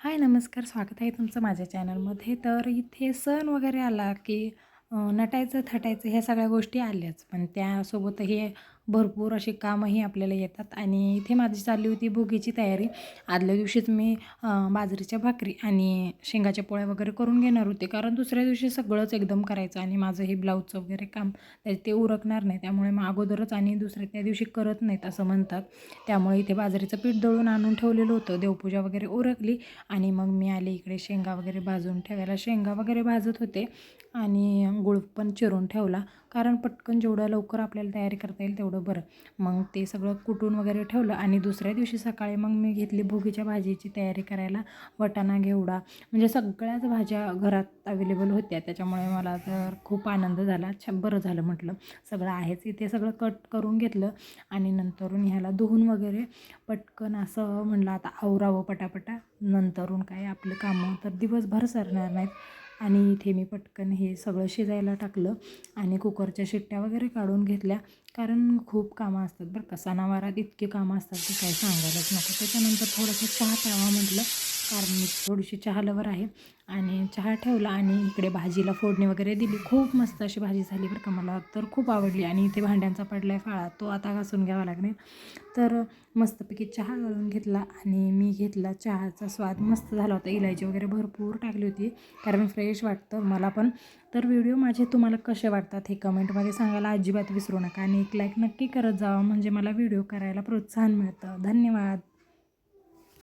हाय नमस्कार, स्वागत आहे तुमचं माझ्या चॅनलमध्ये. तर इथे सण वगैरे आला की नटायचं, थटायचं ह्या सगळ्या गोष्टी आल्याच. पण त्यासोबतही भरपूर अशी कामंही आपल्याला येतात आणि इथे माझी चालली होती भोगीची तयारी. आदल्या दिवशीच मी बाजरीच्या भाकरी आणि शेंगाच्या पोळ्या वगैरे करून घेणार होते. कारण दुसऱ्या दिवशी सगळंच एकदम करायचं आणि माझं हे ब्लाऊजचं वगैरे काम ते उरकणार नाही. त्यामुळे मग अगोदरच आणि त्या दिवशी करत नाहीत असं म्हणतात. त्यामुळे इथे बाजरीचं पीठ दळून आणून ठेवलेलं होतं. देवपूजा वगैरे उरकली आणि मग मी आले इकडे शेंगा वगैरे भाजून ठेवायला. शेंगा वगैरे भाजत होते आणि गूळ पण चिरून ठेवला, कारण पटकन जेवढं लवकर आपल्याला तयारी करता येईल तेवढं बरं. मग ते सगळं कुटून वगैरे ठेवलं आणि दुसऱ्या दिवशी सकाळी मग मी घेतली भोगीच्या भाजीची तयारी करायला. वाटाणा, घेवडा म्हणजे सगळ्याच भाज्या घरात अवेलेबल होत्या. त्याच्यामुळे मला तर खूप आनंद झाला. बरं झालं म्हटलं सगळं आहेच इथे. सगळं कट करून घेतलं आणि नंतरून ह्याला धुवून वगैरे पटकन असं म्हणलं आता आवरावं पटापटा, नंतरून काय आपलं कामं तर दिवसभर सरणार नाहीत. आणि इथे मी पटकन हे सगळं शिजायला टाकलं आणि कुकरच्या शिट्ट्या वगैरे काढून घेतल्या, कारण खूप कामं असतात बरं का. सणावारात इतकी कामं असतात की काय सांगायलाच नको. त्याच्यानंतर थोडंसं चहा प्यावा म्हटलं, कारण मी थोडीशी चहा लवर आहे. आणि चहा ठेवला आणि इकडे भाजीला फोडणी वगैरे दिली. खूप मस्त अशी भाजी झाली बरं का, मला तर खूप आवडली. आणि इथे भांड्यांचा पडला आहे फाळा, तो आता घासून घ्यावा लागेल. तर मस्तपैकी चहा गाळून घेतला आणि मी घेतला. चहाचा स्वाद मस्त झाला होता. इलायची वगैरे भरपूर टाकली होती, कारण फ्रेश वाटतं मला पण. तर व्हिडिओ माझे तुम्हाला कसे वाटतात हे कमेंटमध्ये सांगायला अजिबात विसरू नका आणि एक लाईक नक्की करत जावा, म्हणजे मला व्हिडिओ करायला प्रोत्साहन मिळतं. धन्यवाद.